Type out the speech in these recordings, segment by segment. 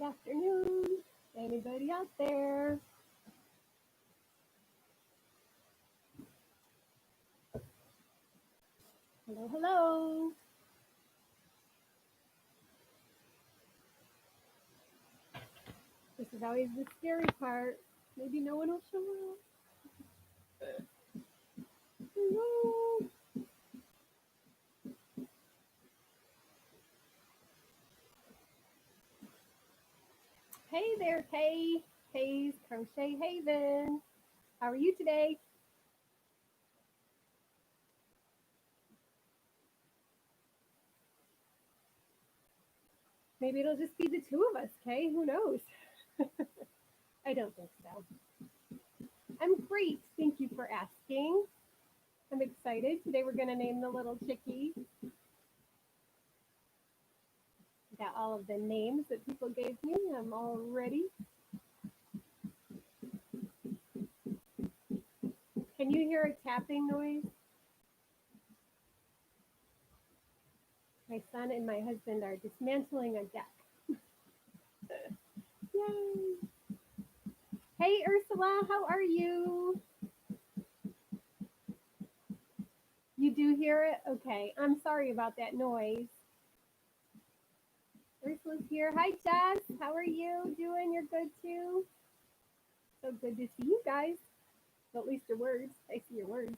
Good afternoon. Anybody out there? Hello, hello. This is always the scary part. Maybe no one will show up. Hello. Hey there, Kay. Kay's Crochet Haven. How are you today? Maybe it'll just be the two of us, Kay. Who knows? I don't think so. I'm great. Thank you for asking. I'm excited. Today we're going to name the little chickie. Got all of the names that people gave me. I'm all ready. Can you hear a tapping noise? My son and my husband are dismantling a deck. Yay! Hey, Ursula, how are you? You do hear it? Okay, I'm sorry about that noise. Ursula's here. Hi, Jess. How are you doing? You're good too? So good to see you guys. Well, at least your words. I see your words.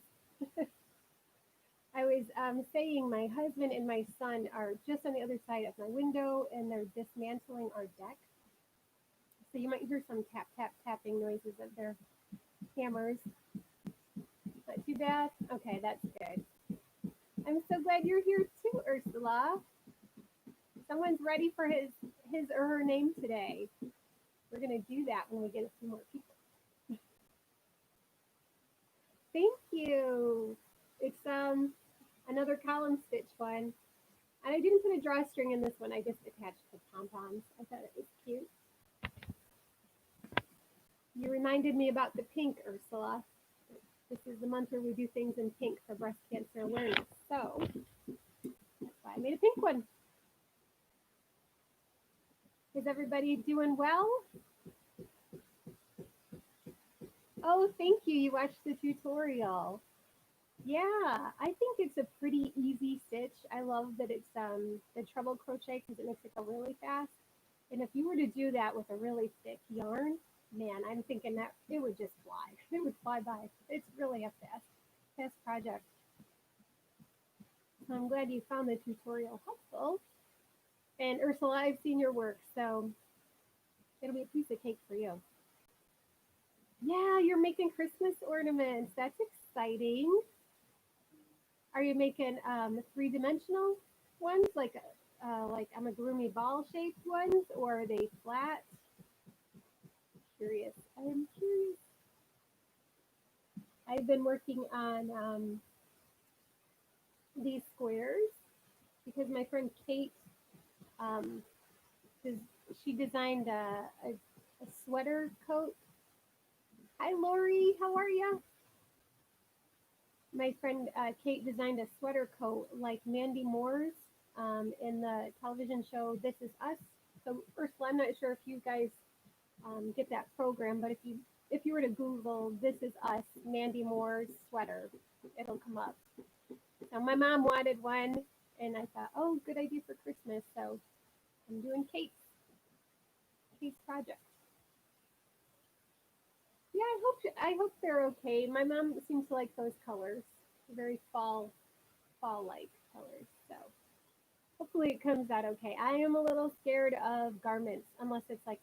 I was saying my husband and my son are just on the other side of my window and they're dismantling our deck. So you might hear some tap, tap, tapping noises of their hammers. Not too bad? Okay, that's good. I'm so glad you're here too, Ursula. Someone's ready for his or her name today. We're going to do that when we get a few more people. Thank you. It's another column stitch one. And I didn't put a drawstring in this one. I just attached the pom-poms. I thought it was cute. You reminded me about the pink, Ursula. This is the month where we do things in pink for breast cancer awareness. So that's why I made a pink one. Is everybody doing well? Oh, thank you. You watched the tutorial. Yeah, I think it's a pretty easy stitch. I love that it's the treble crochet because it makes it go really fast. And if you were to do that with a really thick yarn, man, I'm thinking that it would just fly. It would fly by. It's really a fast project. So I'm glad you found the tutorial helpful. And Ursula, I've seen your work, so it'll be a piece of cake for you. Yeah, you're making Christmas ornaments. That's exciting. Are you making three-dimensional ones, like amigurumi ball shaped ones, or are they flat? Curious. I'm curious. I've been working on these squares because my friend Kate, um, she designed a sweater coat. Hi, Lori. How are you? My friend Kate designed a sweater coat like Mandy Moore's in the television show This Is Us. So Ursula, I'm not sure if you guys get that program, but if you were to Google This Is Us Mandy Moore's sweater, it'll come up. So my mom wanted one, and I thought, oh, good idea for Christmas. So I'm doing Kate's project. Yeah, I hope they're okay. My mom seems to like those colors, very fall-like colors. So hopefully it comes out okay. I am a little scared of garments, unless it's like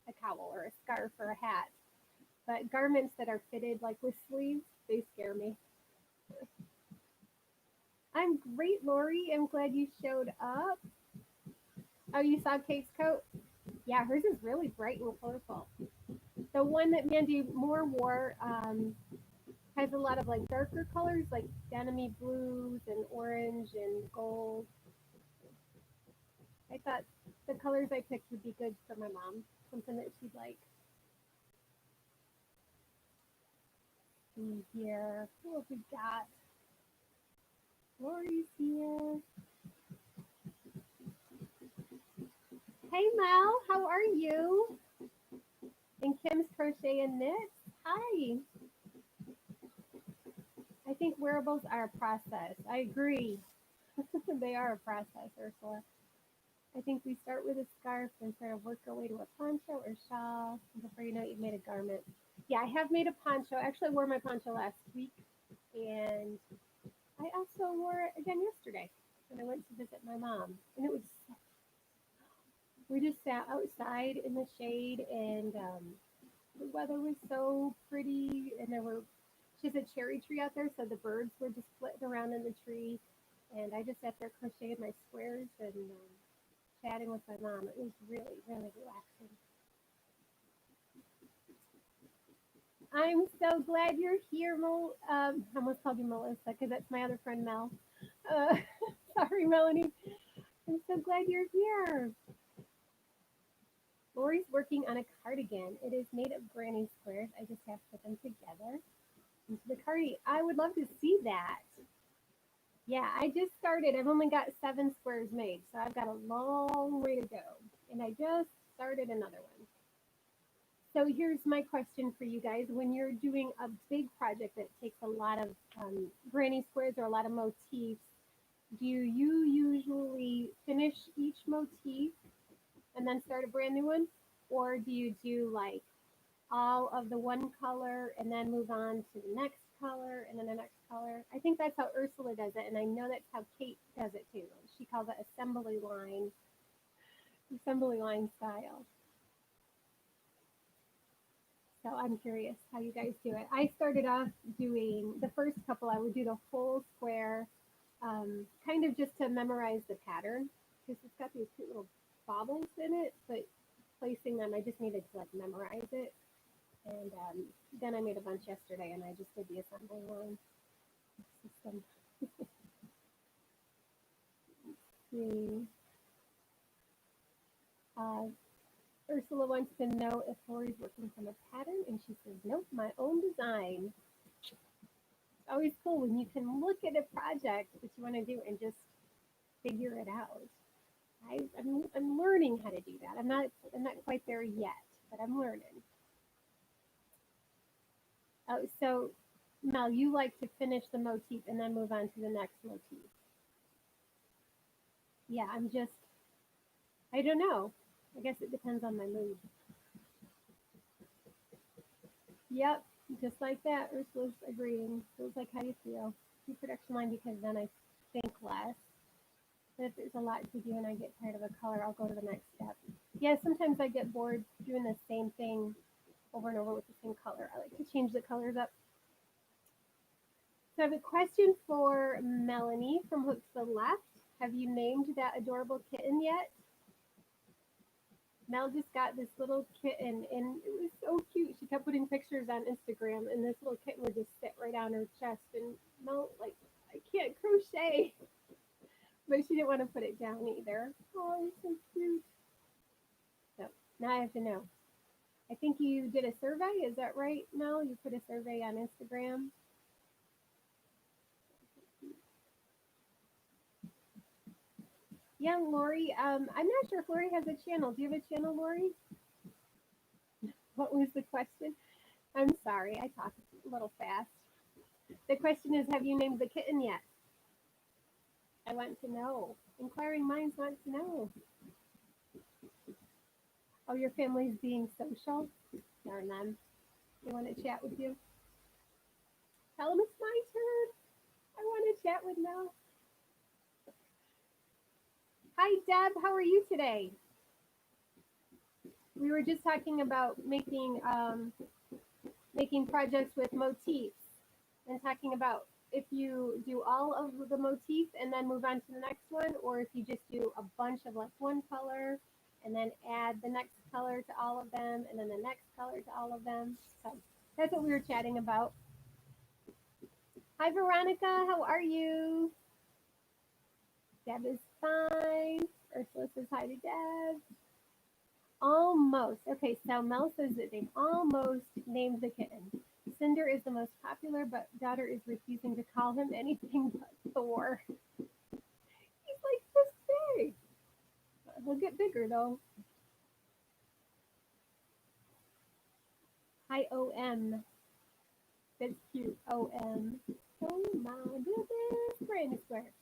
a cowl or a scarf or a hat. But garments that are fitted like with sleeves, they scare me. I'm great, Lori. I'm glad you showed up. Oh, you saw Kate's coat? Yeah, hers is really bright and colorful. The one that Mandy Moore wore has a lot of like darker colors, like denim blues and orange and gold. I thought the colors I picked would be good for my mom, something that she'd like. See here, who have we got? Lori's here. Hey Mel, how are you? And Kim's Crochet and Knits. Hi. I think wearables are a process. I agree. They are a process, Ursula. I think we start with a scarf and sort of work our way to a poncho or shawl. And before you know it, you've made a garment. Yeah, I have made a poncho. Actually, I wore my poncho last week, and I also wore it again yesterday when I went to visit my mom. And it was, we just sat outside in the shade, and the weather was so pretty, and she has a cherry tree out there, so the birds were just flitting around in the tree, and I just sat there crocheting my squares and chatting with my mom. It was really, really relaxing. I'm so glad you're here, I almost called you Melissa because that's my other friend Mel. Uh, sorry, Melanie. I'm so glad you're here. Lori's working on a cardigan. It is made of granny squares. I just have to put them together into the cardi. I would love to see that. Yeah, I just started. I've only got 7 squares made, so I've got a long way to go. And I just started another one. So here's my question for you guys. When you're doing a big project that takes a lot of granny squares or a lot of motifs, do you usually finish each motif and then start a brand new one? Or do you do like all of the one color and then move on to the next color and then the next color? I think that's how Ursula does it, and I know that's how Kate does it too. She calls it assembly line style. So I'm curious how you guys do it. I started off doing the first couple. I would do the whole square, kind of just to memorize the pattern because it's got these cute little bobbles in it. But placing them, I just needed to like memorize it. And then I made a bunch yesterday, and I just did the assembly line system. See. Uh, Ursula wants to know if Lori's working from a pattern, and she says, nope, my own design. It's always cool when you can look at a project that you want to do and just figure it out. I'm learning how to do that. I'm not quite there yet, but I'm learning. Oh, so Mel, you like to finish the motif and then move on to the next motif. Yeah, I don't know. I guess it depends on my mood. Yep, just like that. Ursula's agreeing. Feels like how you feel. Do production line because then I think less. But if there's a lot to do and I get tired of a color, I'll go to the next step. Yeah, sometimes I get bored doing the same thing over and over with the same color. I like to change the colors up. So I have a question for Melanie from Hook to the Left. Have you named that adorable kitten yet? Mel just got this little kitten, and it was so cute. She kept putting pictures on Instagram, and this little kitten would just sit right on her chest. And Mel, like, I can't crochet, but she didn't want to put it down either. Oh, it's so cute. So now I have to know. I think you did a survey. Is that right, Mel? You put a survey on Instagram. Yeah, Lori. I'm not sure if Lori has a channel. Do you have a channel, Lori? What was the question? I'm sorry, I talk a little fast. The question is, have you named the kitten yet? I want to know. Inquiring minds want to know. Oh, your family's being social? Darn them. They want to chat with you? Tell them it's my turn. I want to chat with Mel. Hi, Deb. How are you today? We were just talking about making projects with motifs and talking about if you do all of the motif and then move on to the next one, or if you just do a bunch of like one color and then add the next color to all of them and then the next color to all of them. So that's what we were chatting about. Hi, Veronica. How are you? Deb is fine. Ursula says hi to Deb. Almost. Okay, so Mel says that they've almost named the kitten. Cinder is the most popular, but daughter is refusing to call him anything but Thor. He's like this big. He'll get bigger though. IOM. That's cute. OM. Oh my goodness. Brandon Square.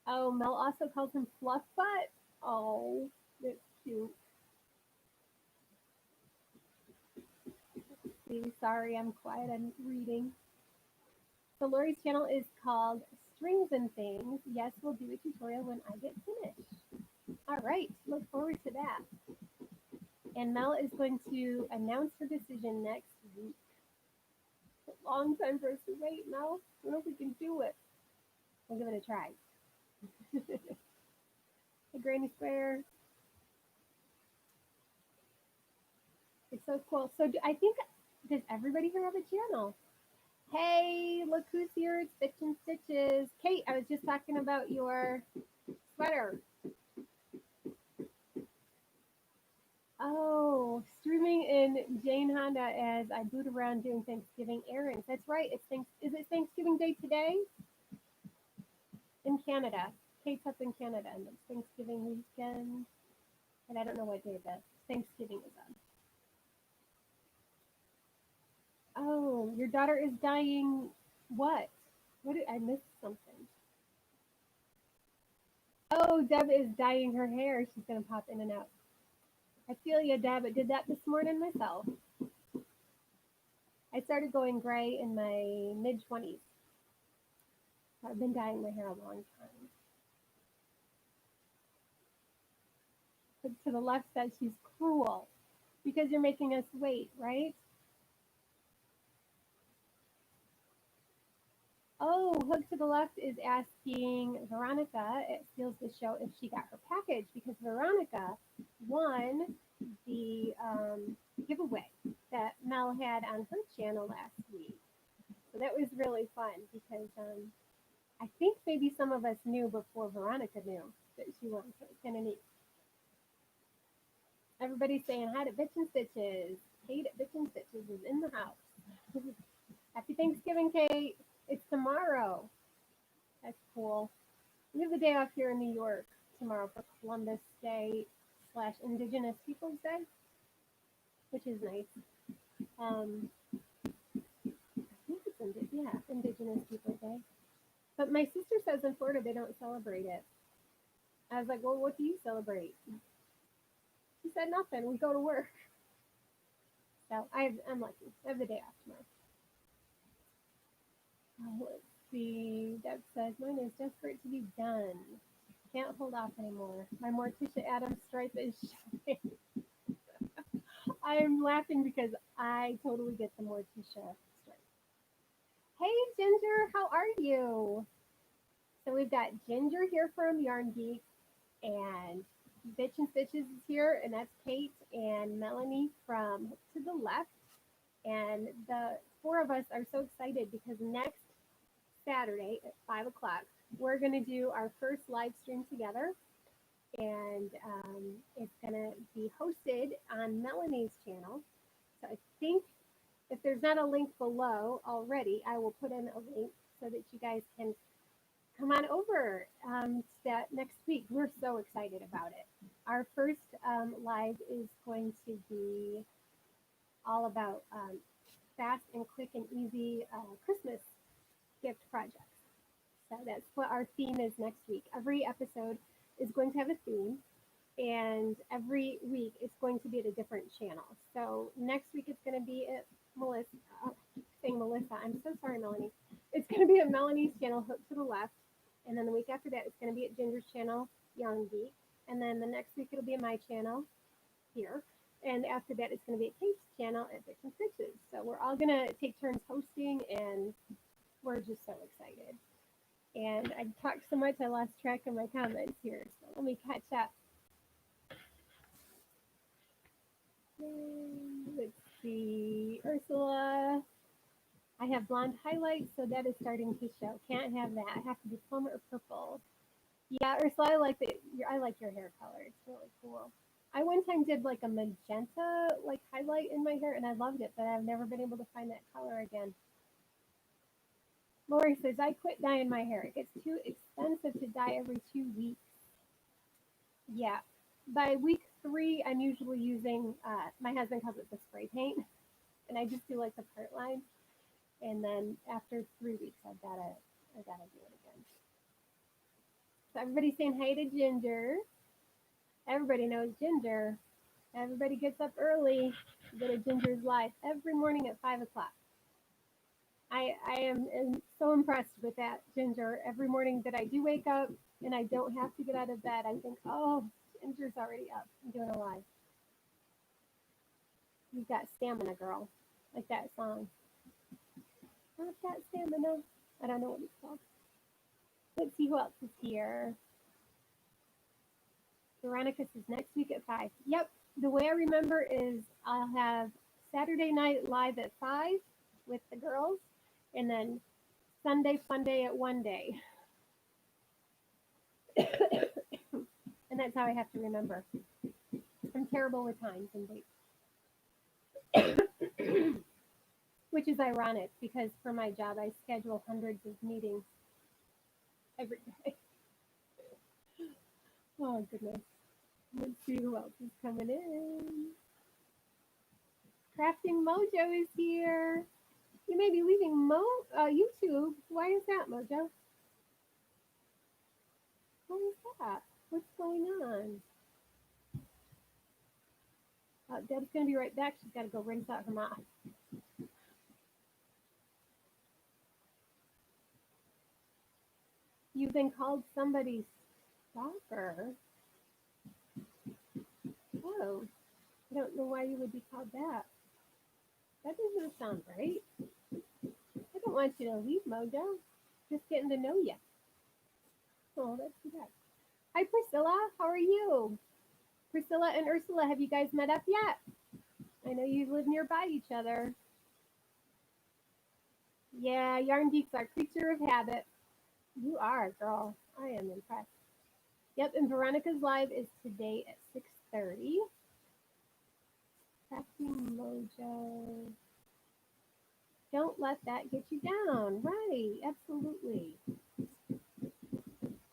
Oh, Mel also calls him Fluff Butt. Oh, that's cute. See, sorry, I'm quiet. I'm reading. So Lori's channel is called Strings and Things. Yes, we'll do a tutorial when I get finished. All right, look forward to that. And Mel is going to announce her decision next week. A long time for us to wait, Mel. I don't know if we can do it. We'll give it a try. The Granny Square. It's so cool. So I think, does everybody here have a channel? Hey, look who's here. It's Stitch and Stitches. Kate, I was just talking about your sweater. Oh, streaming in Jane Honda as I boot around doing Thanksgiving errands. That's right. Is it Thanksgiving Day today? In Canada. Kate's up in Canada and it's Thanksgiving weekend. And I don't know what day the Thanksgiving is on. Oh, your daughter is dying what? What did I miss something? Oh, Deb is dyeing her hair. She's gonna pop in and out. I feel you, Deb. I did that this morning myself. I started going gray in my mid-20s. I've been dyeing my hair a long time. But to the left says she's cruel because you're making us wait, right? Oh, Hook to the left is asking Veronica at Steals the Show if she got her package because Veronica won the giveaway that Mel had on her channel last week. So that was really fun because I think maybe some of us knew before Veronica knew that she won. So it's kind of neat. Everybody's saying hi to Bitch and Stitches. Kate at Bitch and Stitches is in the house. Happy Thanksgiving, Kate. It's tomorrow. That's cool. We have the day off here in New York tomorrow for Columbus Day / Indigenous Peoples Day, which is nice. I think it's Indigenous Peoples Day. But my sister says in Florida they don't celebrate it. I was like, well, what do you celebrate? She said nothing. We go to work. So I'm lucky. I have the day off tomorrow. Let's see. Deb says, mine is desperate to be done. Can't hold off anymore. My Morticia Adams stripe is showing. I'm laughing because I totally get the Morticia stripe. Hey, Ginger, how are you? So we've got Ginger here from Yarn Geek, and Bitch and Stitches is here, and that's Kate and Melanie from Hook to the Left. And the four of us are so excited because next Saturday at 5 o'clock, we're going to do our first live stream together. And it's going to be hosted on Melanie's channel. So I think if there's not a link below already, I will put in a link so that you guys can come on over to that next week. We're so excited about it. Our first live is going to be all about fast and quick and easy Christmas gift projects. So that's what our theme is next week. Every episode is going to have a theme, and every week it's going to be at a different channel. So next week it's going to be at Melissa. Saying Melissa, I'm so sorry, Melanie. It's going to be at Melanie's channel, Hook to the Left, and then the week after that it's going to be at Ginger's channel, Young Geek, and then the next week it'll be at my channel here, and after that it's going to be at Kate's channel at Bitch and Stitches. So we're all going to take turns hosting, and we're just so excited. And I talked so much I lost track of my comments here, so let me catch up. Let's see, Ursula. I have blonde highlights, so that is starting to show. Can't have that. I have to be plum or purple. Yeah, Ursula, I like your hair color. It's really cool. I one time did like a magenta like highlight in my hair, and I loved it, but I've never been able to find that color again. Lori says, I quit dyeing my hair. It gets too expensive to dye every 2 weeks. Yeah. By week 3, I'm usually using, my husband calls it the spray paint, and I just do like the part line. And then after 3 weeks, I gotta do it again. So everybody's saying hi to Ginger. Everybody knows Ginger. Everybody gets up early to go to Ginger's live every morning at 5 o'clock. I am so impressed with that, Ginger. Every morning that I do wake up and I don't have to get out of bed, I think, oh, Ginger's already up and doing a live. You've got stamina, girl. Like that song. I've got stamina. I don't know what it's called. Let's see who else is here. Veronica says next week at 5. Yep. The way I remember is I'll have Saturday night live at 5 with the girls, and then Sunday fun day at 1 day. And that's how I have to remember. I'm terrible with times and dates. Which is ironic because for my job I schedule hundreds of meetings every day. Oh goodness. Let's see who else is coming in. Crafting Mojo is here. You may be leaving YouTube. Why is that, Mojo? What is that? What's going on? Deb's going to be right back. She's got to go rinse out her mouth. You've been called somebody's stalker. Oh, I don't know why you would be called that. That doesn't sound right. I don't want you to leave, Mojo. Just getting to know you. Oh, that's too bad. Hi, Priscilla. How are you? Priscilla and Ursula, have you guys met up yet? I know you live nearby each other. Yeah, Yarn Geeks are creature of habit. You are, girl. I am impressed. Yep, and Veronica's live is today at 6:30. Crafting Mojo. Don't let that get you down. Right, absolutely.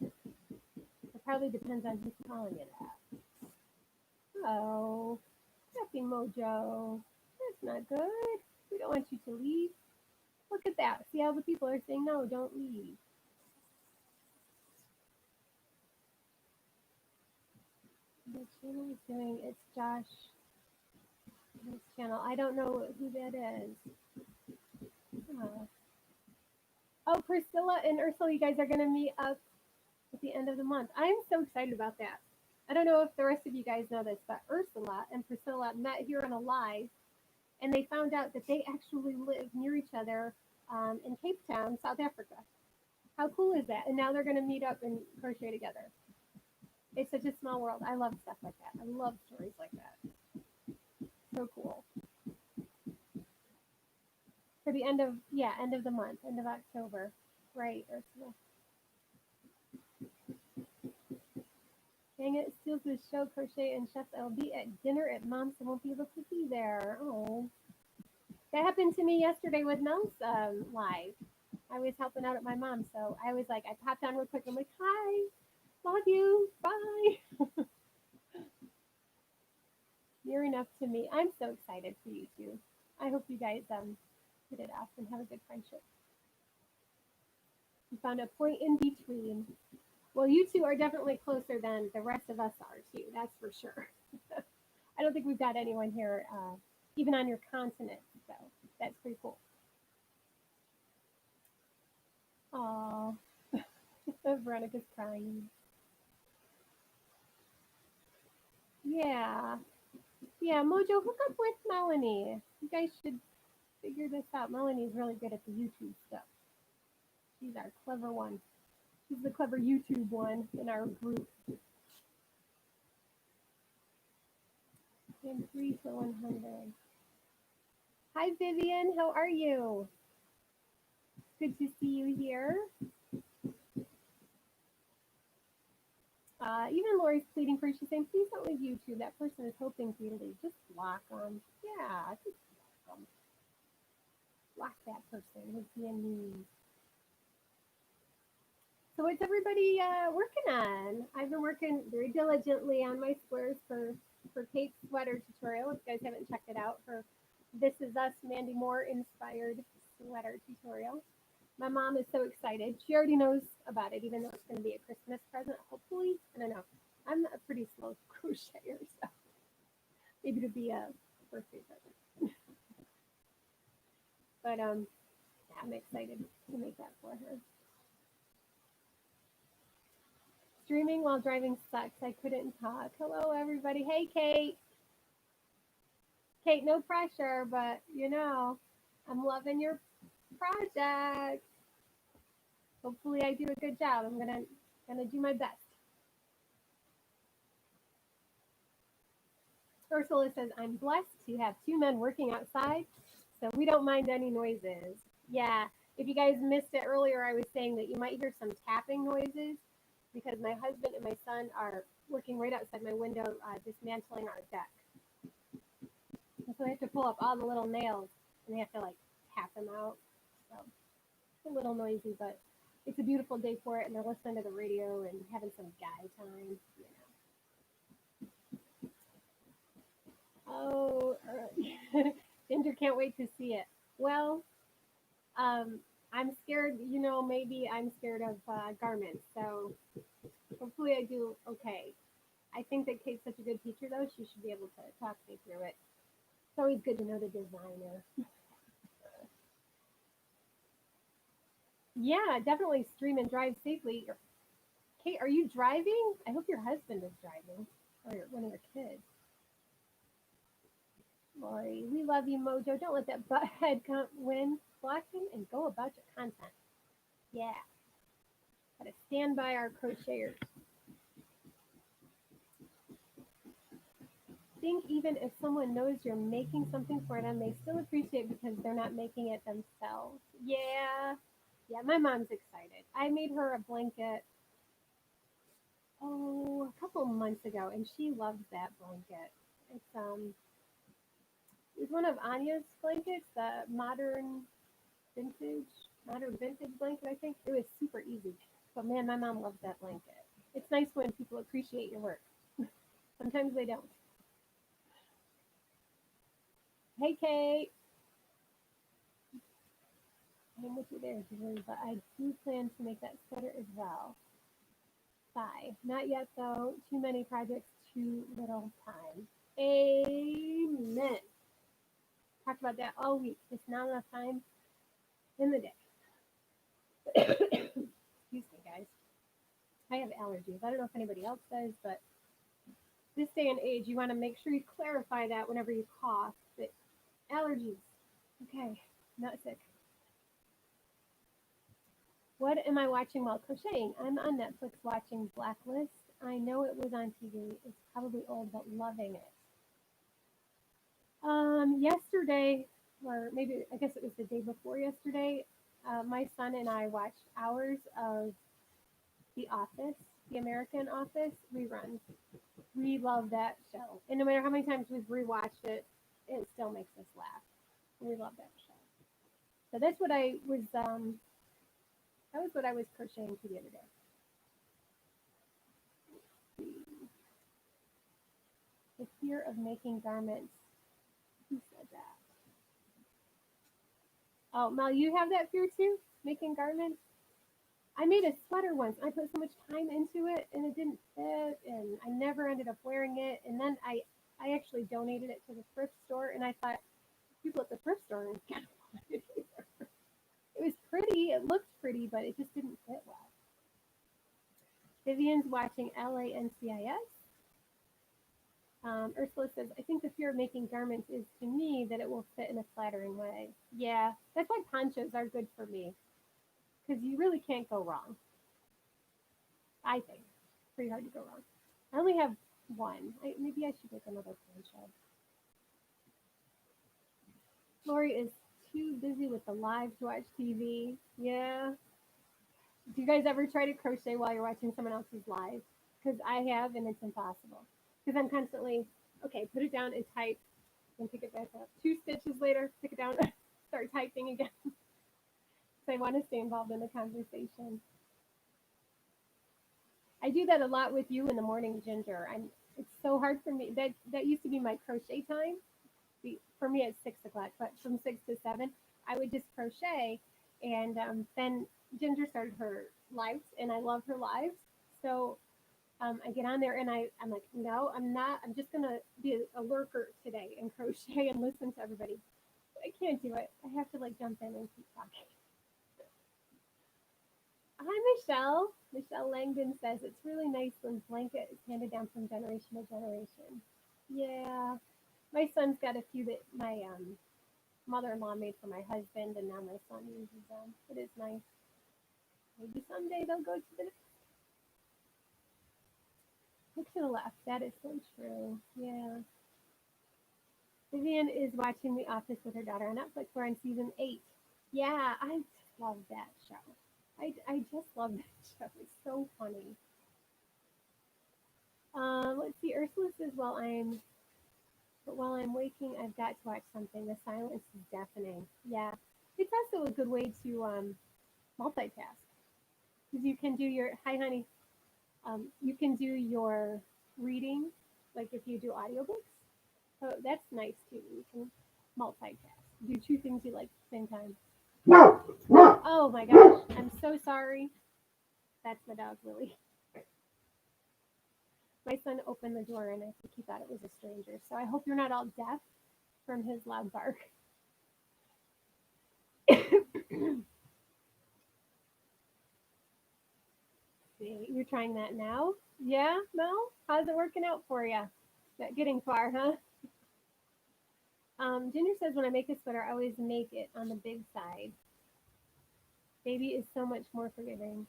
It probably depends on who's calling it at. Oh, Crafting Mojo. That's not good. We don't want you to leave. Look at that. See how the people are saying, no, don't leave. The channel is doing, it's Josh. His channel. I don't know who that is. Oh. Oh, Priscilla and Ursula, you guys are going to meet up at the end of the month. I'm so excited about that. I don't know if the rest of you guys know this, but Ursula and Priscilla met here on a live, and they found out that they actually live near each other in Cape Town, South Africa. How cool is that? And now they're going to meet up and crochet together. It's such a small world. I love stuff like that. I love stories like that. So cool. For the end of the month, end of October. Right, Ursula. Dang it, steals the show crochet and chefs. I'll be at dinner at mom's and won't be able to be there. Oh. That happened to me yesterday with Mel's live. I was helping out at my mom's, so I was like, I popped on real quick. I'm like, hi, love you, bye. Near enough to me. I'm so excited for you two. I hope you guys hit it off and have a good friendship. You found a point in between. Well, you two are definitely closer than the rest of us are too. That's for sure. I don't think we've got anyone here, even on your continent. So that's pretty cool. Aw, Veronica's crying. Yeah, yeah. Mojo, hook up with Melanie. You guys should figure this out. Melanie's really good at the YouTube stuff. She's our clever one. She's the clever YouTube one in our group. And 3 for 100. Hi, Vivian. How are you? Good to see you here. Even Lori's pleading for you. She's saying, please don't leave YouTube. That person is hoping for you to leave. Just block them. Yeah, just block them. Block that person who's being mean. So what's everybody working on? I've been working very diligently on my squares for Kate's sweater tutorial. If you guys haven't checked it out, for This Is Us Mandy Moore inspired sweater tutorial. My mom is so excited. She already knows about it, even though it's going to be a Christmas present, hopefully. I don't know. I'm a pretty slow crocheter, so maybe it'll be a birthday present. But yeah, I'm excited to make that for her. Streaming while driving sucks. I couldn't talk. Hello, everybody. Hey, Kate. Kate, no pressure, but I'm loving your project. Hopefully, I do a good job. I'm gonna do my best. Ursula says, I'm blessed to have two men working outside, so we don't mind any noises. Yeah, if you guys missed it earlier, I was saying that you might hear some tapping noises because my husband and my son are working right outside my window, dismantling our deck. And so they have to pull up all the little nails and they have to like tap them out. So it's a little noisy, but it's a beautiful day for it, and they're listening to the radio and having some guy time. Oh, Ginger can't wait to see it. Well, I'm scared, maybe I'm scared of garments. So hopefully I do okay. I think that Kate's such a good teacher, though. She should be able to talk me through it. It's always good to know the designer. Yeah, definitely stream and drive safely. Kate, are you driving? I hope your husband is driving, or one of your kids. Lori, we love you, Mojo. Don't let that butthead win. Blocking and go about your content. Yeah. Gotta stand by our crocheters. Think even if someone knows you're making something for them, they still appreciate because they're not making it themselves. Yeah. Yeah, my mom's excited. I made her a blanket, a couple months ago, and she loves that blanket. It's one of Anya's blankets, the modern vintage blanket, I think. It was super easy. But man, my mom loves that blanket. It's nice when people appreciate your work. Sometimes they don't. Hey, Kate. I'm with you there, Julie, but I do plan to make that sweater as well. Bye. Not yet, though. Too many projects, too little time. Amen. Talked about that all week. Just not enough time in the day. Excuse me, guys. I have allergies. I don't know if anybody else does, but this day and age, you want to make sure you clarify that whenever you cough. But allergies. Okay, not sick. What am I watching while crocheting? I'm on Netflix watching Blacklist. I know it was on TV. It's probably old, but loving it. Yesterday, or maybe I guess it was the day before yesterday, my son and I watched hours of The Office, The American Office reruns. We love that show, and no matter how many times we've rewatched it, it still makes us laugh. We love that show. So that's what I was. That was what I was crocheting to the other day. The fear of making garments. Who said that? Oh, Mel, you have that fear too? Making garments? I made a sweater once. I put so much time into it and it didn't fit and I never ended up wearing it. And then I actually donated it to the thrift store and I thought people at the thrift store aren't gonna want it either. It was pretty, it looked pretty, but it just didn't fit well. Vivian's watching LANCIS. Ursula says, I think the fear of making garments is to me that it will fit in a flattering way. Yeah, that's why ponchos are good for me. Because you really can't go wrong. I think. Pretty hard to go wrong. I only have one. Maybe I should make another poncho. Lori is too busy with the live to watch TV. Yeah. Do you guys ever try to crochet while you're watching someone else's live? Because I have, and it's impossible. Because I'm constantly, okay, put it down and type, and pick it back up. 2 stitches later, pick it down, start typing again. So I want to stay involved in the conversation. I do that a lot with you in the morning, Ginger. It's so hard for me. That used to be my crochet time. For me, it's 6 o'clock, but from 6 to 7, I would just crochet, and then Ginger started her lives, and I love her lives. So I get on there, and I'm like, no, I'm not. I'm just gonna be a lurker today and crochet and listen to everybody. But I can't do it. I have to like jump in and keep talking. Hi, Michelle. Michelle Langdon says it's really nice when blanket is handed down from generation to generation. Yeah, my son's got a few that my mother-in-law made for my husband, and now my son uses them. It is nice. Maybe someday they'll go to the look to the left. That is so true. Yeah. Vivian is watching The Office with her daughter on Netflix. We're on season 8. Yeah, I just love that show. I just love that show. It's so funny. Let's see. Ursula says, while I'm waking, I've got to watch something. The silence is deafening. Yeah, it's also a good way to multitask because you can do your hi honey. You can do your reading, like if you do audiobooks. So that's nice too. You can multitask. Do two things you like at the same time. Oh my gosh, I'm so sorry. That's my dog, Willie. My son opened the door and I think he thought it was a stranger. So I hope you're not all deaf from his loud bark. See, you're trying that now? Yeah, Mel? How's it working out for you? Not getting far, huh? Ginger says when I make a sweater, I always make it on the big side. Baby is so much more forgiving.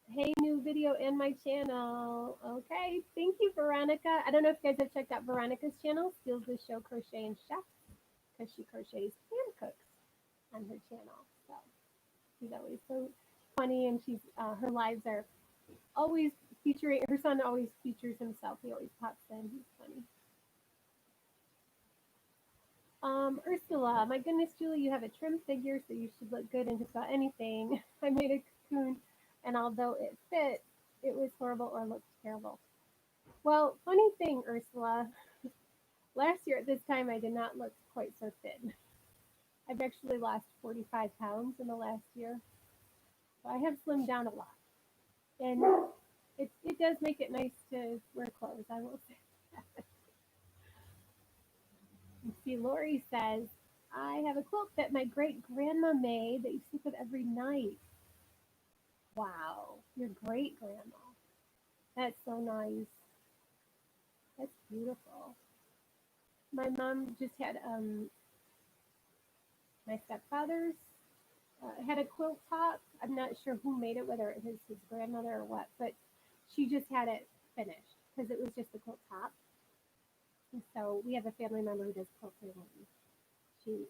Hey, new video in my channel. Okay, thank you, Veronica. I don't know if you guys have checked out Veronica's channel, Steals the Show Crochet and Chef, because she crochets and cooks on her channel. So she's always so funny, and she's her lives are always featuring. Her son always features himself. He always pops in. He's funny. Ursula, my goodness, Julie, you have a trim figure, so you should look good in just about anything. I made a cocoon, and although it fit, it was horrible or looked terrible. Well, funny thing, Ursula, last year at this time, I did not look quite so thin. I've actually lost 45 pounds in the last year, so I have slimmed down a lot. And it does make it nice to wear clothes, I will say. See, Lori says, I have a quilt that my great grandma made that you sleep with every night. Wow, your great grandma. That's so nice. That's beautiful. My mom just had my stepfather's had a quilt top. I'm not sure who made it, whether it was his grandmother or what, but she just had it finished because it was just a quilt top. And so we have a family member who does quilting, and she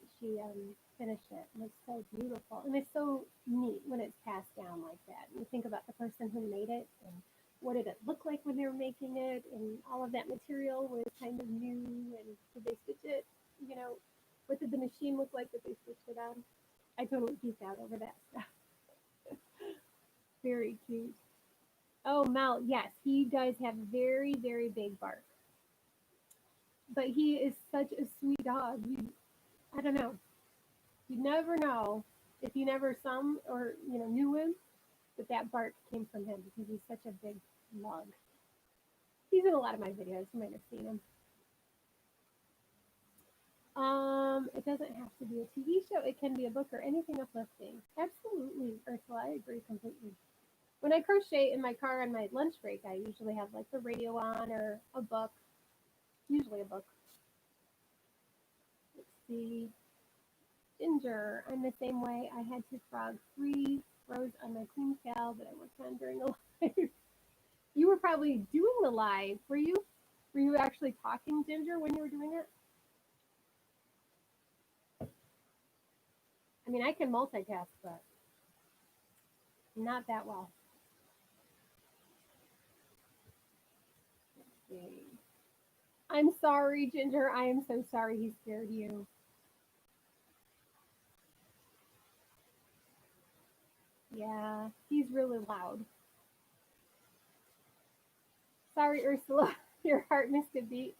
finished it, and it's so beautiful, and it's so neat when it's passed down like that. And you think about the person who made it, and what did it look like when they were making it, and all of that material was kind of new, and did they stitch it? You know, what did the machine look like that they stitched it on? I totally geeked out over that stuff. Very cute. Oh, Mel, yes, he does have very, very big bark, but he is such a sweet dog. I don't know. You never know if you never saw him or knew him, but that bark came from him because he's such a big lug. He's in a lot of my videos. You might have seen him. It doesn't have to be a TV show. It can be a book or anything uplifting. Absolutely, Ursula. I agree completely. When I crochet in my car on my lunch break, I usually have like the radio on or a book. Usually a book. Let's see. Ginger. I'm the same way. I had to frog 3 rows on my queen cow that I worked on during a live. You were probably doing the live. Were you? Were you actually talking, Ginger, when you were doing it? I mean, I can multitask, but not that well. Let's see. I'm sorry, Ginger. I am so sorry he scared you. Yeah, he's really loud. Sorry, Ursula, your heart missed a beat.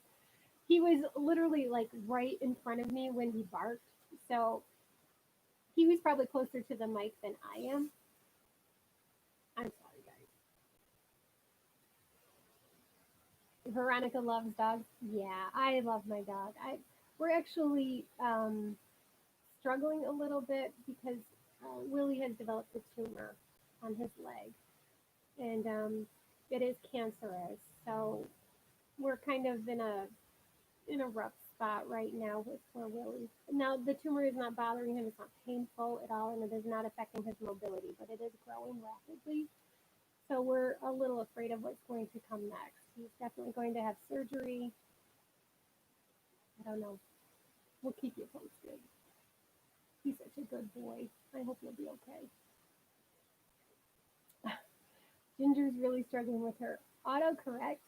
He was literally like right in front of me when he barked, so he was probably closer to the mic than I am. I'm sorry, guys. Veronica loves dogs. Yeah, I love my dog. I We're actually struggling a little bit because Willie has developed a tumor on his leg, and it is cancerous. So we're kind of in a rough spot right now with poor Willie. Now the tumor is not bothering him; it's not painful at all, and it is not affecting his mobility, but it is growing rapidly. So we're a little afraid of what's going to come next. He's definitely going to have surgery. I don't know. We'll keep you posted. He's such a good boy. I hope you'll be okay. Ginger's really struggling with her autocorrect.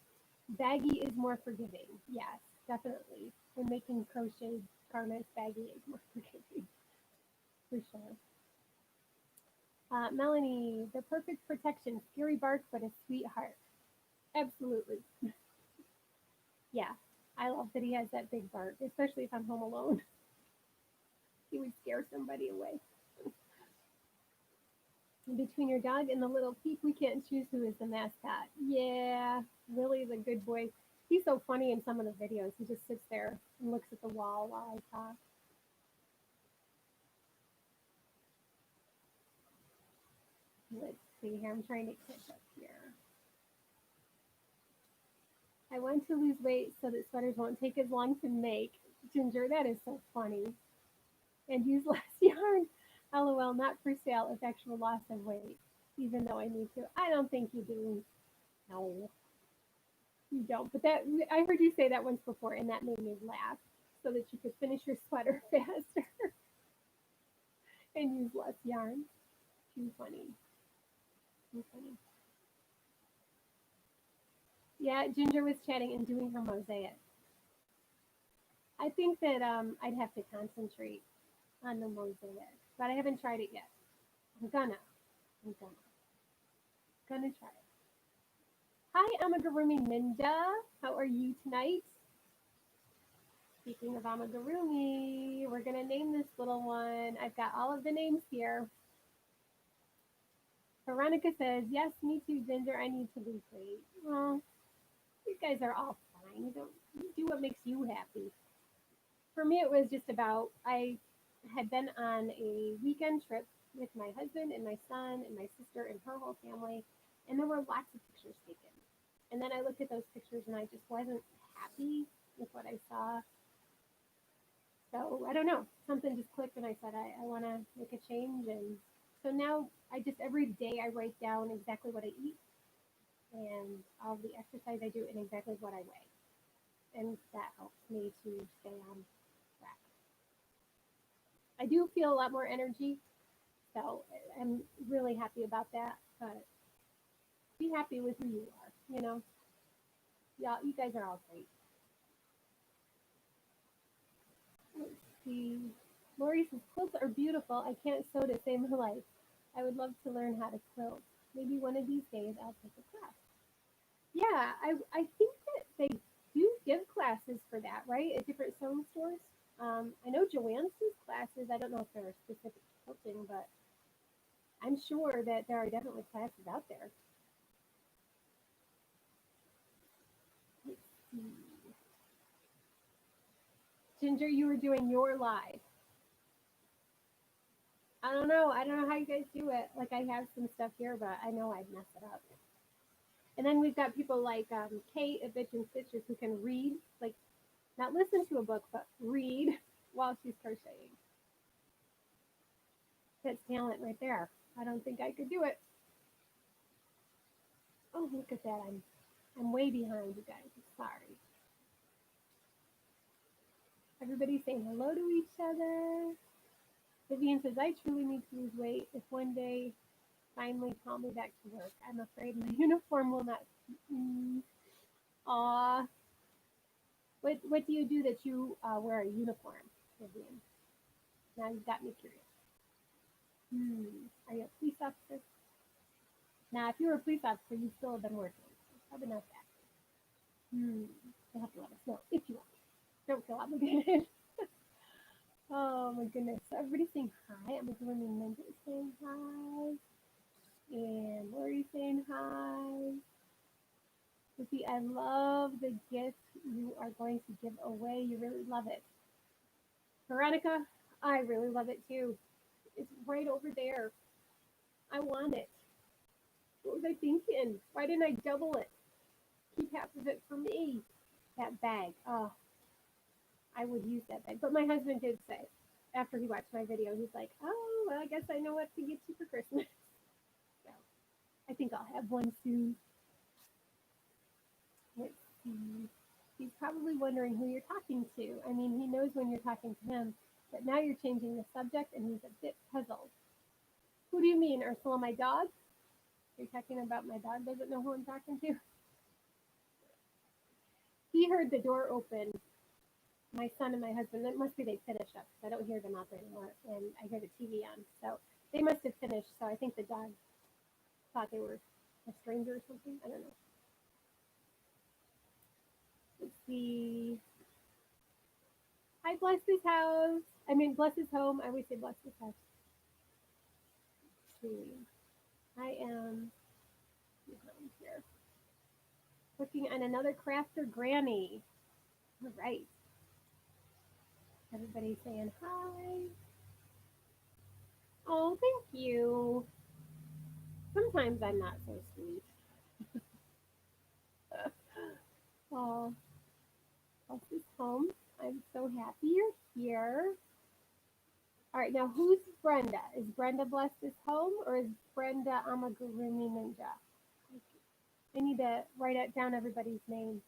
Baggy is more forgiving. Yes, definitely. When making crochet garments, baggy is more forgiving for sure. Melanie, the perfect protection. Scary bark, but a sweetheart. Absolutely. Yeah, I love that he has that big bark, especially if I'm home alone. He would scare somebody away. Between your dog and the little peep, we can't choose who is the mascot. Yeah, Willie's a good boy. He's so funny in some of the videos. He just sits there and looks at the wall while I talk. Let's see here. I'm trying to catch up here. I want to lose weight so that sweaters won't take as long to make. Ginger, that is so funny. And use less yarn. LOL, not for sale if actual loss of weight, even though I need to. I don't think you do. No, you don't. But that I heard you say that once before, and that made me laugh so that you could finish your sweater faster and use less yarn. Too funny. Too funny. Yeah, Ginger was chatting and doing her mosaic. I think that I'd have to concentrate on the mosaic, but I haven't tried it yet. I'm gonna. I'm gonna try it. Hi, Amagurumi Ninja. How are you tonight? Speaking of amigurumi, we're gonna name this little one. I've got all of the names here. Veronica says, "Yes, me too, Ginger. I need to lose weight." Well, you guys are all fine. You do what makes you happy. For me, it was just about I had been on a weekend trip with my husband and my son and my sister and her whole family, and there were lots of pictures taken. And then I looked at those pictures and I just wasn't happy with what I saw. So I don't know. Something just clicked and I said, I want to make a change. And so now I just every day I write down exactly what I eat and all the exercise I do and exactly what I weigh. And that helps me to stay on track. I do feel a lot more energy. So I'm really happy about that. But be happy with who you are. You know, y'all, you guys are all great. Let's see. Lori says quilts are beautiful. I can't sew to save my life. I would love to learn how to quilt. Maybe one of these days I'll take a class. Yeah, I think that they do give classes for that, right? At different sewing stores. I know Joanne's does classes. I don't know if they're specific to quilting, but I'm sure that there are definitely classes out there. Let's see. Ginger, you were doing your live. I don't know. I don't know how you guys do it. Like I have some stuff here, but I know I'd mess it up. And then we've got people like Kate at Bitch and Stitches who can read, like not listen to a book, but read while she's crocheting. That's talent right there. I don't think I could do it. Oh, look at that. I'm way behind you guys. Sorry. Everybody's saying hello to each other. Vivian says, I truly need to lose weight. If one day finally call me back to work, I'm afraid my uniform will not. Aw. What do you do that you wear a uniform, Vivian? Now you've got me curious. Are you a police officer? Now, if you were a police officer, you still have been working. Probably not that. You'll have to let us know if you want. Don't feel obligated. Oh my goodness. So everybody's saying hi. I'm assuming Linda is saying hi. And Lori's saying hi. Lucy, I love the gift you are going to give away. You really love it. Veronica, I really love it too. It's right over there. I want it. What was I thinking? Why didn't I double it? Keep half of it for me. That bag. Oh, I would use that bag. But my husband did say, after he watched my video, he's like, oh, well, I guess I know what to get you for Christmas. So I think I'll have one soon. Let's see. He's probably wondering who you're talking to. I mean, he knows when you're talking to him, but now you're changing the subject and he's a bit puzzled. Who do you mean, Ursula, my dog? You're talking about my dog doesn't know who I'm talking to? He heard the door open. My son and my husband, it must be they finished up because I don't hear them out there anymore and I hear the TV on. So they must have finished. So I think the dog thought they were a stranger or something. I don't know. Let's see. Hi, bless his house. I mean, bless his home. I always say bless his house. Let's see. I am here working on another crafter granny. All right. Everybody's saying hi. Oh, thank you. Sometimes I'm not so sweet. Oh, bless his home. I'm so happy you're here. All right, now who's Brenda? Is Brenda blessed his home or is Brenda Amagurumi Ninja? I need to write it down everybody's name.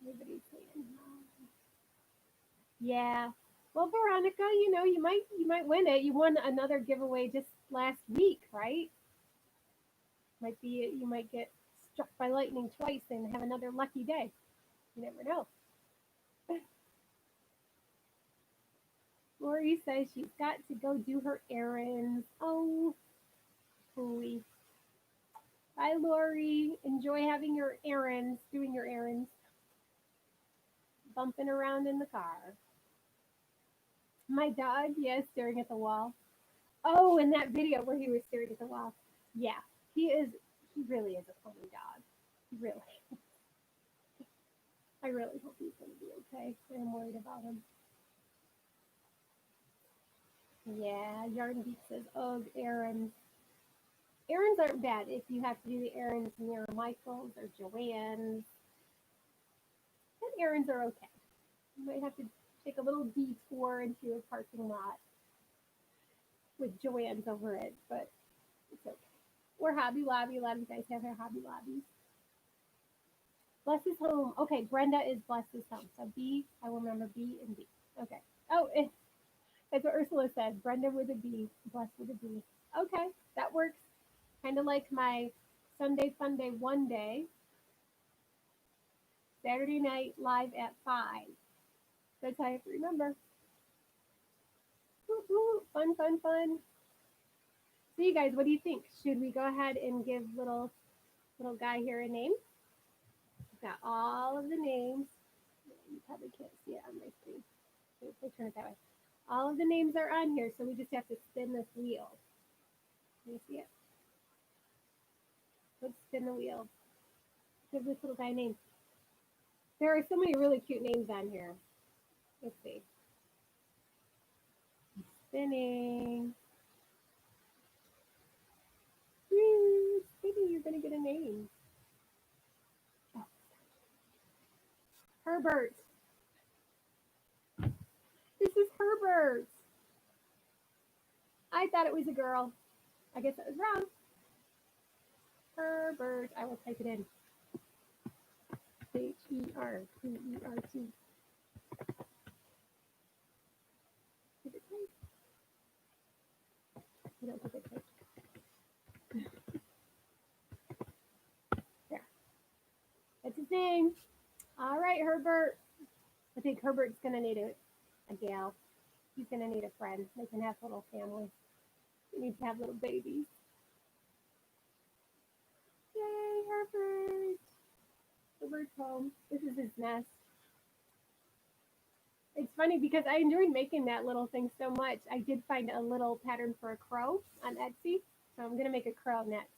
Everybody's saying hi. Yeah. Well, Veronica, you might win it. You won another giveaway just last week, right? Might be you might get struck by lightning twice and have another lucky day. You never know. Lori says she's got to go do her errands. Oh, hooey. Bye, Lori. Enjoy having your errands, doing your errands, bumping around in the car. My dog, yes, staring at the wall. Oh, in that video where he was staring at the wall. Yeah, he is. He really is a funny dog. Really. I really hope he's going to be okay. I'm worried about him. Yeah, Yarn Geek says, oh, errands. Errands aren't bad if you have to do the errands near Michael's or Joanne's. Then errands are okay. You might have to take a little detour into a parking lot with Joanne's over it, but it's okay. Or Hobby Lobby. A lot of you guys have their Hobby Lobbies. Bless his home. Okay, Brenda is bless his home. So B, I will remember B and B. Okay. Oh, that's what Ursula said. Brenda with a B, bless with a B. Okay, that works. Kind of like my Sunday Fun Day one day, Saturday night live at 5. That's how I have to remember. Woo-hoo. Fun, fun, fun. So you guys, what do you think? Should we go ahead and give little guy here a name? We've got all of the names. You probably can't see it on my screen. So if I turn it that way. All of the names are on here, so we just have to spin this wheel. Can you see it? Let's spin the wheel. Give this little guy a name. There are so many really cute names on here. Let's see. Spinning. Maybe you're going to get a name. Oh. Herbert. This is Herbert. I thought it was a girl. I guess I was wrong. Herbert. I will type it in. H-E-R-B-E-R-T. Is it typed? I don't think it's typed. There. That's his name. All right, Herbert. I think Herbert's going to need a gal. He's gonna need a friend. They can have a little family. He needs to have little babies. Yay, Herbert! Herbert's home. This is his nest. It's funny because I enjoyed making that little thing so much. I did find a little pattern for a crow on Etsy, so I'm gonna make a crow next.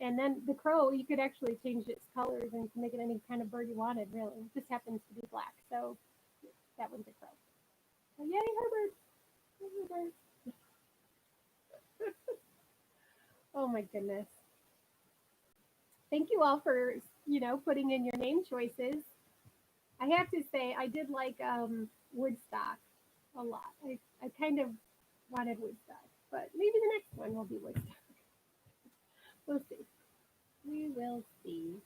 And then the crow, you could actually change its colors and you can make it any kind of bird you wanted. Really, it just happens to be black, so that one's a crow. So yay, Herbert! Herbert. Oh my goodness! Thank you all for putting in your name choices. I have to say I did like Woodstock a lot. I kind of wanted Woodstock, but maybe the next one will be Woodstock. We'll see. We will see.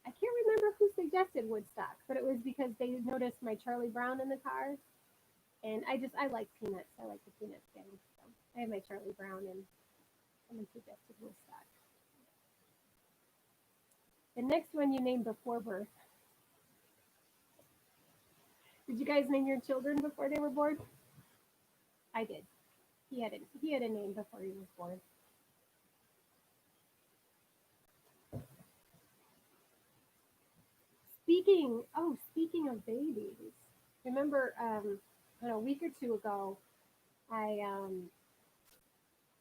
I can't remember who suggested Woodstock, but it was because they noticed my Charlie Brown in the car, and I like peanuts. I like the peanut skin, so I have my Charlie Brown, and someone suggested Woodstock. The next one you named before birth. Did you guys name your children before they were born? I did. He had a name before he was born. Speaking of babies, remember a week or two ago, I um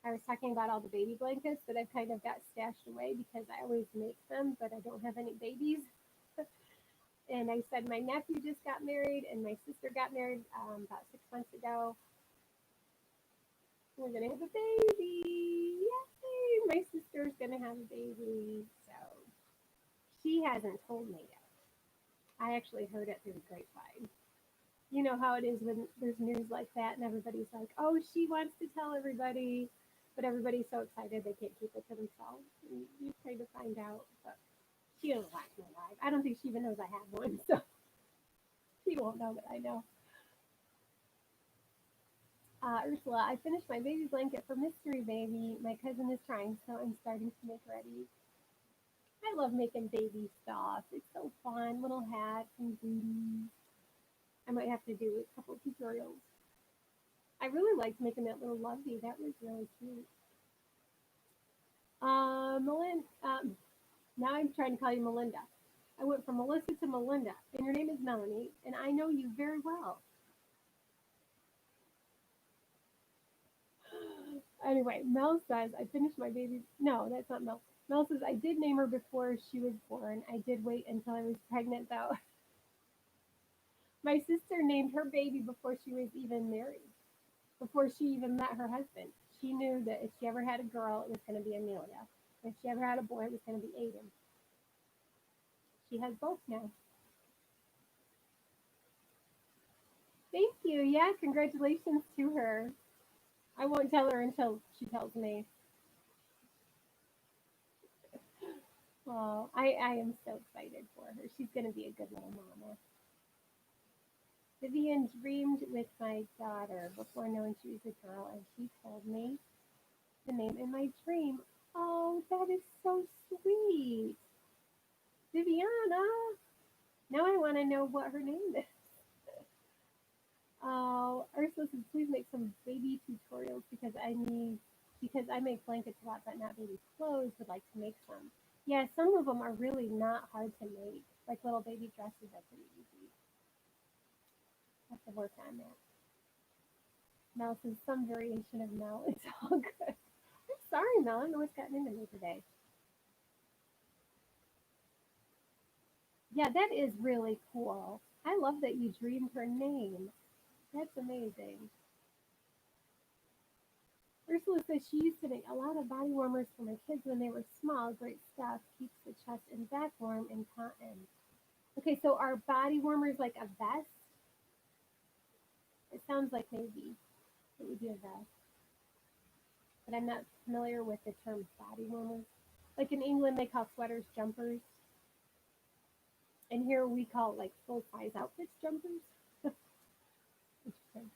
I was talking about all the baby blankets that I've kind of got stashed away because I always make them, but I don't have any babies. And I said my nephew just got married and my sister got married about 6 months ago. We're gonna have a baby! Yay! My sister's gonna have a baby, so she hasn't told me yet. I actually heard it through the grapevine. You know how it is when there's news like that and everybody's like, oh, she wants to tell everybody, but everybody's so excited they can't keep it to themselves. And you kind of find out, but she doesn't watch my live. I don't think she even knows I have one, so she won't know that I know. Ursula, I finished my baby blanket for Mystery Baby. My cousin is trying, so I'm starting to make ready. I love making baby stuff. It's so fun. Little hats and booties. I might have to do a couple tutorials. I really liked making that little lovey. That was really cute. Now I'm trying to call you Melinda. I went from Melissa to Melinda, and your name is Melanie, and I know you very well. Anyway, Mel says, I finished my baby. No, that's not Mel. Mel says, I did name her before she was born. I did wait until I was pregnant, though. My sister named her baby before she was even married, before she even met her husband. She knew that if she ever had a girl, it was going to be Amelia. If she ever had a boy, it was going to be Aiden. She has both now. Thank you. Yeah, congratulations to her. I won't tell her until she tells me. Well, I am so excited for her. She's going to be a good little mama. Vivian dreamed with my daughter before knowing she was a girl, and she told me the name in my dream. Oh, that is so sweet. Viviana. Now I want to know what her name is. Oh, Ursula says, please make some baby tutorials because I make blankets a lot, but not baby clothes. Would like to make some. Yeah, some of them are really not hard to make. Like little baby dresses are pretty easy. Have to work on that. Mel says some variation of Mel. It's all good. I'm sorry, Mel. I don't know what's gotten into me today. Yeah, that is really cool. I love that you dreamed her name. That's amazing. Ursula says she used to make a lot of body warmers for my kids when they were small. Great stuff. Keeps the chest and back warm in cotton. Okay, so are body warmers like a vest? It sounds like maybe it would be a vest, but I'm not familiar with the term body warmers. Like in England, they call sweaters jumpers, and here we call like full size outfits jumpers. Interesting.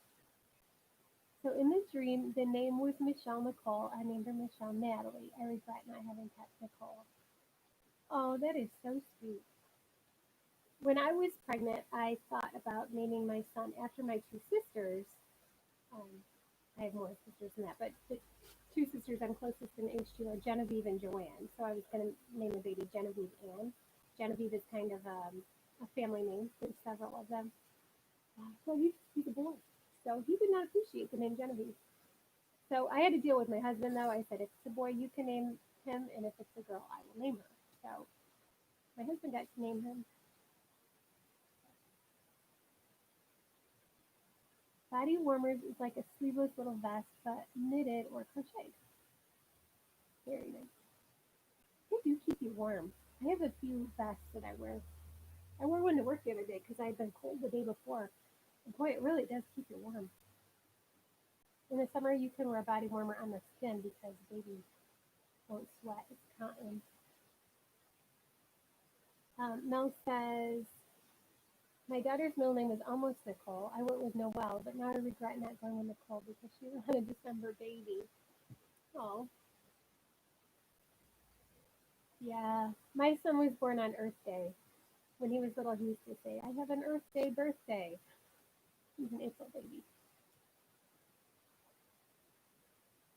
So in the dream, the name was Michelle Nicole. I named her Michelle Natalie. I regret not having kept Nicole. Oh, that is so sweet. When I was pregnant, I thought about naming my son after my two sisters. Um, I have more sisters than that, but the two sisters I'm closest in age to are Genevieve and Joanne. So I was going to name the baby Genevieve Ann. Genevieve is kind of a family name. There's several of them. Well, he's a boy. So he did not appreciate the name Genevieve. So I had to deal with my husband, though. I said, if it's a boy, you can name him, and if it's a girl, I will name her. So my husband got to name him. Body warmers is like a sleeveless little vest, but knitted or crocheted. Very nice. They do keep you warm. I have a few vests that I wear. I wore one to work the other day because I had been cold the day before. And boy, it really does keep you warm. In the summer, you can wear a body warmer on the skin because baby won't sweat. It's cotton. Mel says, my daughter's middle name is almost Nicole. I went with Noelle, but now I regret not going with Nicole because she was a December baby. Oh, yeah. My son was born on Earth Day. When he was little, he used to say, I have an Earth Day birthday. He's an April baby.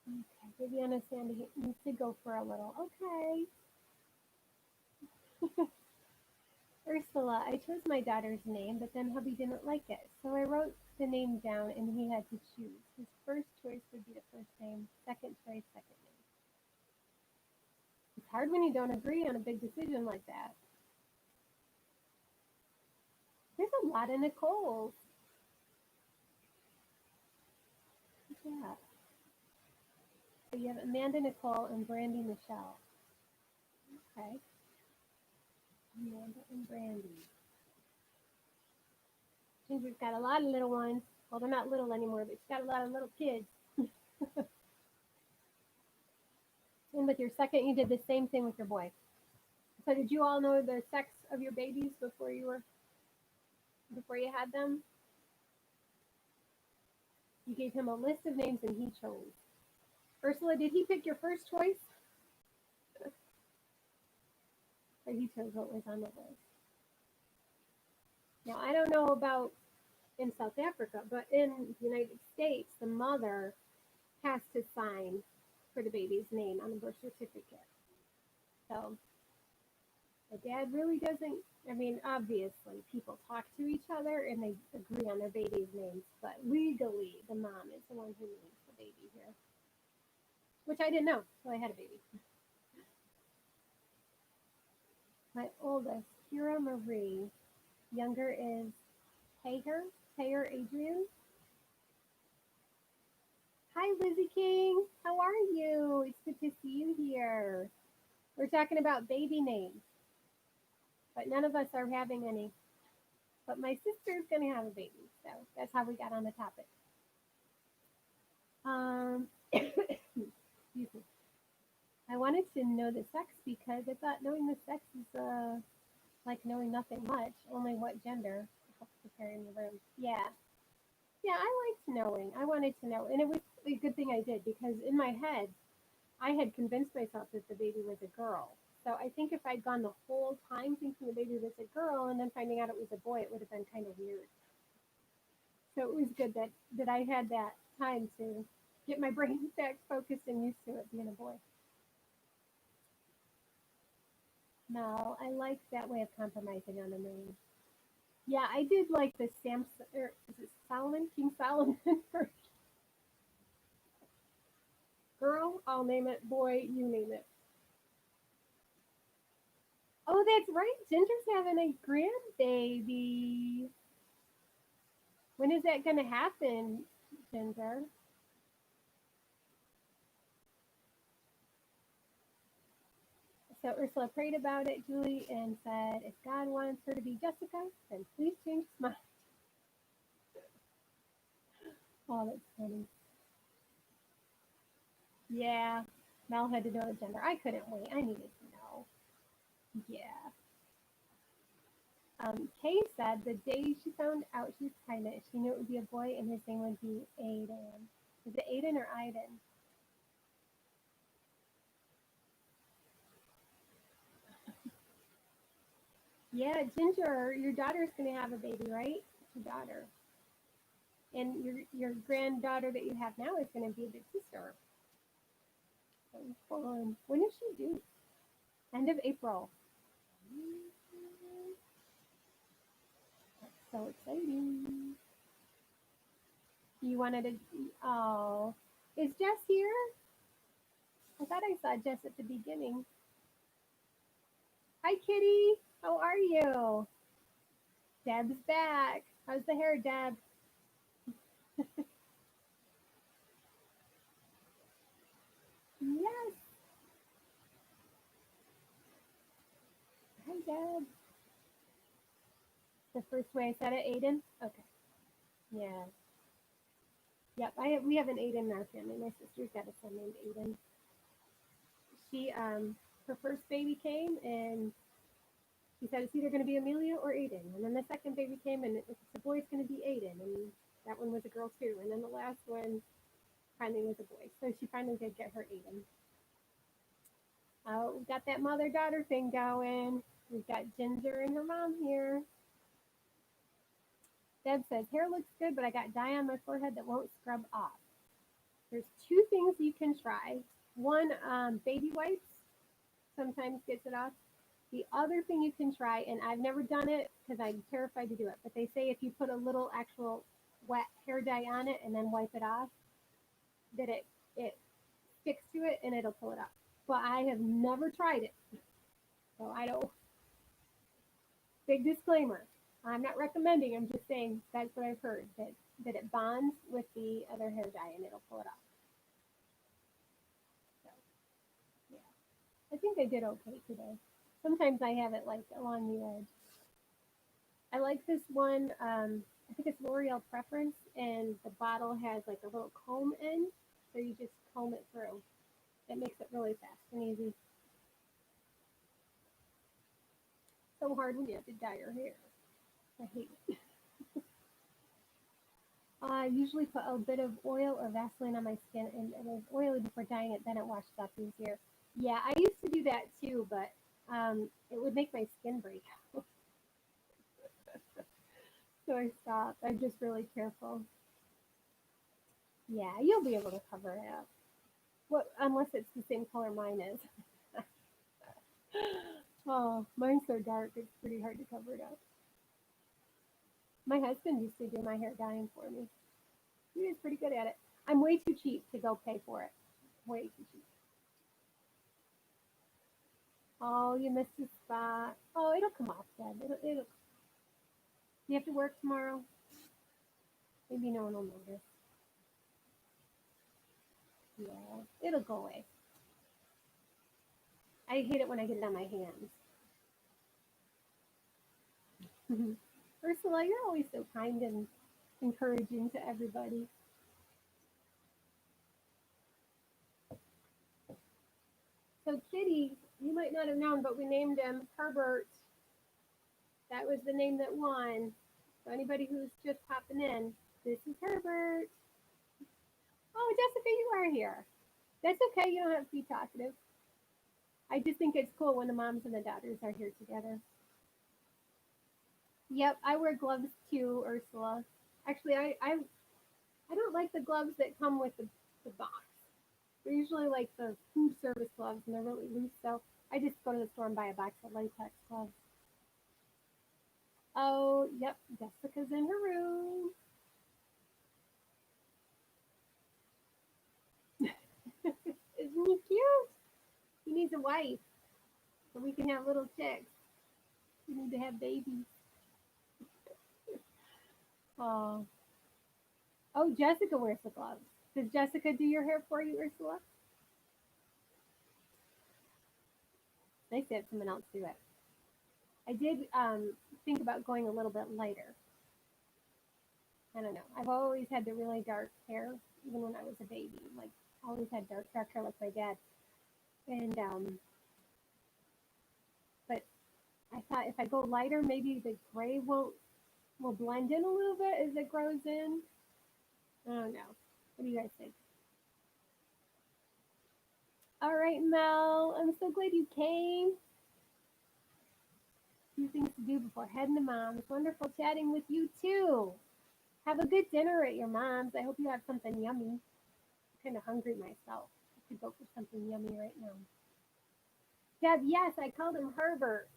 Okay, Viviana Sandy needs to go for a little. Okay. Ursula, I chose my daughter's name, but then hubby didn't like it. So I wrote the name down and he had to choose. His first choice would be the first name, second choice, second name. It's hard when you don't agree on a big decision like that. There's a lot of Nicoles. Yeah. So you have Amanda Nicole and Brandy Michelle. Okay. Amanda and Brandy. Ginger's got a lot of little ones. Well, they're not little anymore, but she's got a lot of little kids. And with your second, you did the same thing with your boy. So did you all know the sex of your babies before you had them? You gave him a list of names and he chose. Ursula, did he pick your first choice? Or he chose what was on the list? Now I don't know about in South Africa, but in the United States, the mother has to sign for the baby's name on the birth certificate. So the dad really doesn't. I mean, obviously, people talk to each other and they agree on their baby's names, but legally, the mom is the one who names the baby here, which I didn't know until I had a baby. My oldest, Kira Marie, younger is Tayer Adrian. Hi, Lizzie King. How are you? It's good to see you here. We're talking about baby names, but none of us are having any. But my sister's going to have a baby, so that's how we got on the topic. Excuse me. I wanted to know the sex because I thought knowing the sex is like knowing nothing much, only what gender. Helps prepare in the room. Yeah, yeah, I liked knowing. I wanted to know, and it was a good thing I did because in my head, I had convinced myself that the baby was a girl. So I think if I'd gone the whole time thinking the baby was a girl and then finding out it was a boy, it would have been kind of weird. So it was good that I had that time to get my brain back focused and used to it being a boy. No, I like that way of compromising on the name. Yeah, I did like the Samson, or is it Solomon, King Solomon for girl. I'll name it. Boy, you name it. Oh, that's right. Ginger's having a grandbaby. When is that going to happen, Ginger? So Ursula prayed about it, Julie, and said, if God wants her to be Jessica, then please change his mind. Oh, that's funny. Yeah, Mel had to know the gender. I couldn't wait. I needed to know. Yeah. Kay said the day she found out she was pregnant, she knew it would be a boy and his name would be Aiden. Is it Aiden or Aiden? Yeah, Ginger, your daughter's gonna have a baby, right? Your daughter, and your granddaughter that you have now is gonna be a big sister. So fun. When is she due? End of April. So exciting. You wanted to? Oh, is Jess here? I thought I saw Jess at the beginning. Hi, Kitty. How are you? Deb's back. How's the hair, Deb? Yes. Hi, Deb. The first way I said it, Aiden. Okay. Yeah. Yep. We have an Aiden in our family. My sister's got a son named Aiden. She her first baby came and she said it's either going to be Amelia or Aiden. And then the second baby came and if it's a boy, it's going to be Aiden. And that one was a girl too. And then the last one finally was a boy. So she finally did get her Aiden. We got that mother daughter thing going. We've got Ginger and her mom here. Deb says, hair looks good, but I got dye on my forehead that won't scrub off. There's two things you can try. One, baby wipes sometimes gets it off. The other thing you can try, and I've never done it because I'm terrified to do it, but they say if you put a little actual wet hair dye on it and then wipe it off, that it sticks to it and it'll pull it off. But I have never tried it, so I don't. Big disclaimer: I'm not recommending. I'm just saying that's what I've heard that it bonds with the other hair dye and it'll pull it off. So yeah, I think I did okay today. Sometimes I have it like along the edge. I like this one. I think it's L'Oreal Preference, and the bottle has like a little comb in, so you just comb it through. It makes it really fast and easy. So hard when you have to dye your hair. I hate it. I usually put a bit of oil or Vaseline on my skin, and it was oily before dyeing it. Then it washes off easier. Yeah, I used to do that too, but it would make my skin break. So I stopped. I'm just really careful. Yeah, you'll be able to cover it up. What, unless it's the same color mine is. Oh, mine's so dark, it's pretty hard to cover it up. My husband used to do my hair dyeing for me. He was pretty good at it. I'm way too cheap to go pay for it. Way too cheap. Oh, you missed a spot. Oh, it'll come off, Deb. You have to work tomorrow. Maybe no one will notice. Yeah, it'll go away. I hate it when I get it on my hands. Ursula, you're always so kind and encouraging to everybody. So Kitty, you might not have known, but we named him Herbert. That was the name that won. So anybody who's just popping in, this is Herbert. Oh, Jessica, you are here. That's okay. You don't have to be talkative. I just think it's cool when the moms and the daughters are here together. Yep, I wear gloves too, Ursula. Actually, I don't like the gloves that come with the box. They're usually like the food service gloves and they're really loose. So I just go to the store and buy a box of latex gloves. Oh, yep, Jessica's in her room. Isn't he cute? He needs a wife so we can have little chicks. We need to have babies. Oh, oh, Jessica wears the gloves. Does Jessica do your hair for you, Ursula? Nice to have someone else do it. I did think about going a little bit lighter. I don't know. I've always had the really dark hair, even when I was a baby. Like, always had dark hair like my dad. And but I thought if I go lighter, maybe the gray won't will blend in a little bit as it grows in. I don't know. What do you guys think? All right, Mel. I'm so glad you came. few things to do before heading to mom's. Wonderful chatting with you too. Have a good dinner at your mom's. I hope you have something yummy. I'm kind of hungry myself. I could go for something yummy right now. Deb, yes, I called him Herbert.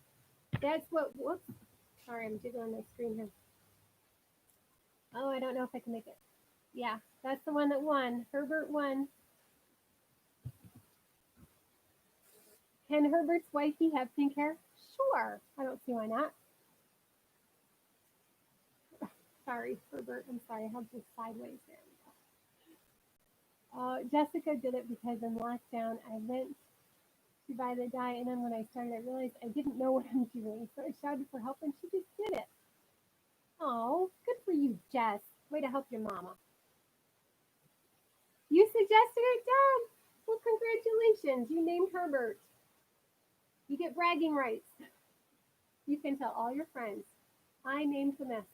That's what, whoops. Sorry, I'm jiggling my screen here. Oh, I don't know if I can make it. Yeah, that's the one that won. Herbert won. Can Herbert's wifey have pink hair? Sure. I don't see why not. Sorry, Herbert. I'm sorry. I held this sideways there. Jessica did it because in lockdown I went to buy the dye, and then when I started, I realized I didn't know what I'm doing. So I shouted for help, and she just did it. Oh, good for you, Jess. Way to help your mama. You suggested it, Deb. Well, congratulations. You named Herbert. You get bragging rights. You can tell all your friends. I named the mask.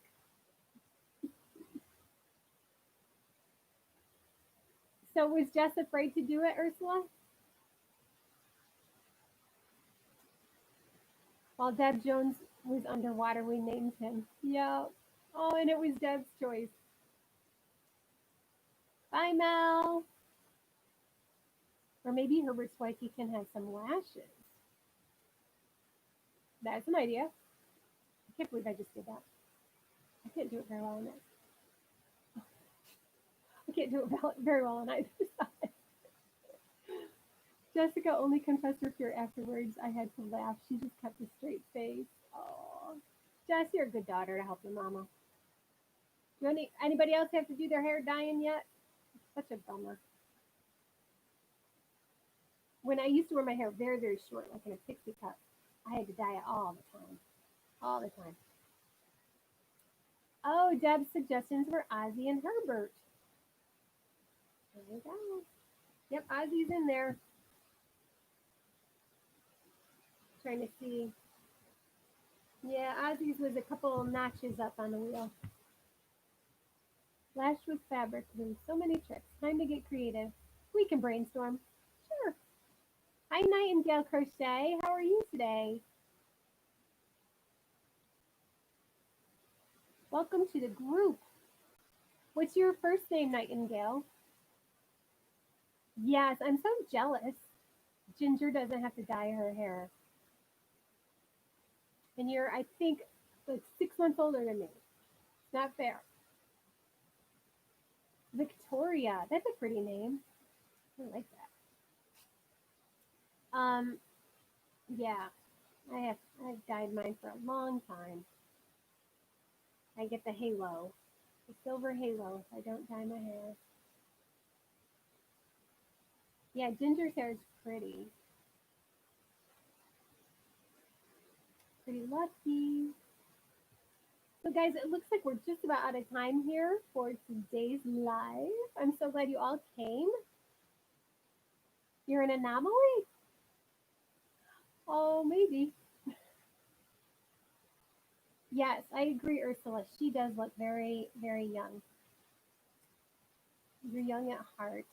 So was Jess afraid to do it, Ursula? While Deb Jones was underwater, we named him. Yeah. Oh, and it was Deb's choice. Bye, Mel. Or maybe Herbert's wifey can have some lashes. That's an idea. I can't believe I just did that. I can't do it very well on it. I can't do it very well on either side. Jessica only confessed her fear afterwards. I had to laugh. She just kept a straight face. Oh, Jess, you're a good daughter to help your mama. Do anybody else have to do their hair dyeing yet? Such a bummer. When I used to wear my hair very, very short, like in a pixie cut, I had to dye it all the time. All the time. Oh, Deb's suggestions were Ozzy and Herbert. There we go. Yep, Ozzy's in there. Trying to see. Yeah, Ozzy's was a couple notches up on the wheel. Lashed with fabric, there's so many tricks. Time to get creative. We can brainstorm. Sure. Hi, Nightingale Crochet. How are you today? Welcome to the group. What's your first name, Nightingale? Yes, I'm so jealous. Ginger doesn't have to dye her hair. And you're, I think, like 6 months older than me. It's not fair. Victoria, that's a pretty name. I like that. Yeah, I've dyed mine for a long time. I get the halo, the silver halo. If I don't dye my hair. Yeah, Ginger's hair is pretty. Pretty lucky. So guys, it looks like we're just about out of time here for today's live. I'm so glad you all came. You're an anomaly? Oh, maybe. Yes, I agree, Ursula. She does look very, very young. You're young at heart.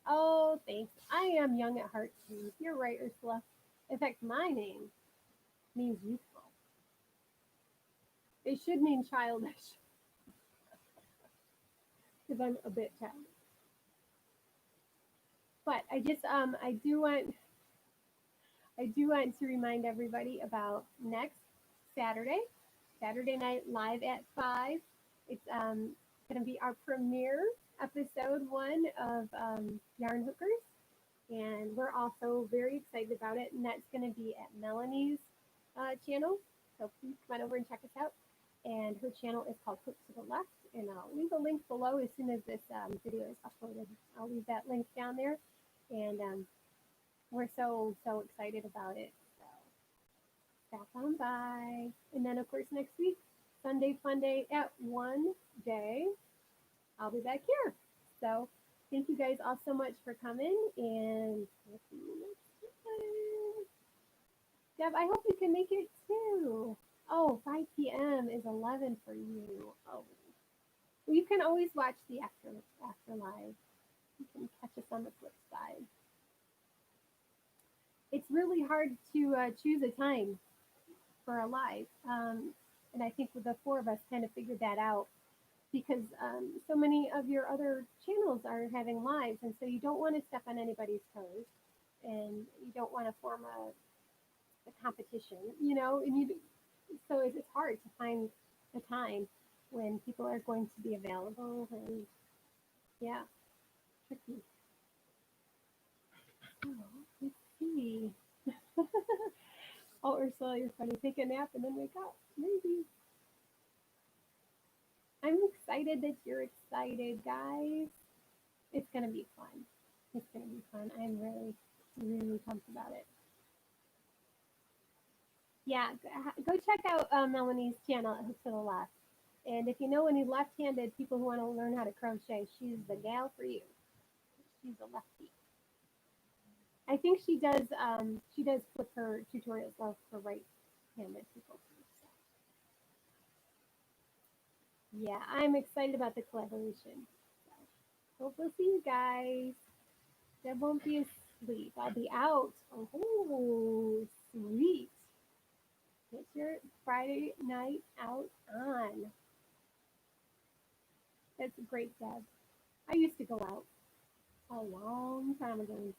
Oh, thanks. I am young at heart too. You're right, Ursula. In fact, my name means youthful. It should mean childish because I'm a bit childish. But I do want to remind everybody about next Saturday, Saturday night live at 5. It's going to be our premiere episode 1 of Yarn Hookers, and we're also very excited about it. And that's going to be at Melanie's channel, so please come on over and check us out. And her channel is called Hook to the Left, and I'll leave a link below as soon as this video is uploaded. I'll leave that link down there, and we're so excited about it. So stop on by. And then of course next week, Sunday Fun Day at 1 day, I'll be back here. So thank you guys all so much for coming, and we'll see you next time. Deb, I hope you can make it too. Oh, 5 p.m. is 11 for you. Oh, well, you can always watch the after live. You can catch us on the flip side. It's really hard to choose a time. for a live. And I think the four of us kind of figured that out because so many of your other channels are having lives, and so you don't want to step on anybody's toes, and you don't want to form a competition, and so it's hard to find the time when people are going to be available, and yeah, tricky. So let's see. Oh, Ursula, you're funny. Take a nap and then wake up. Maybe. I'm excited that you're excited, guys. It's gonna be fun. It's gonna be fun. I'm really, really pumped about it. Yeah, go check out Melanie's channel at Hook to the Left. And if you know any left-handed people who want to learn how to crochet, she's the gal for you. She's a lefty. I think she does flip her tutorials though for right-handed people too. So yeah, I'm excited about the collaboration. So hope we'll see you guys. Deb won't be asleep. I'll be out. Oh, sweet. Get your Friday night out on. That's great, Deb. I used to go out a long time ago.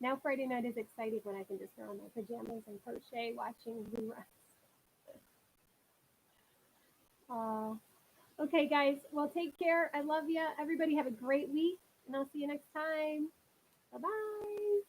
Now Friday night is exciting when I can just throw on my pajamas and crochet watching reruns. Uh, okay, guys. Well, take care. I love you. Everybody have a great week, and I'll see you next time. Bye bye.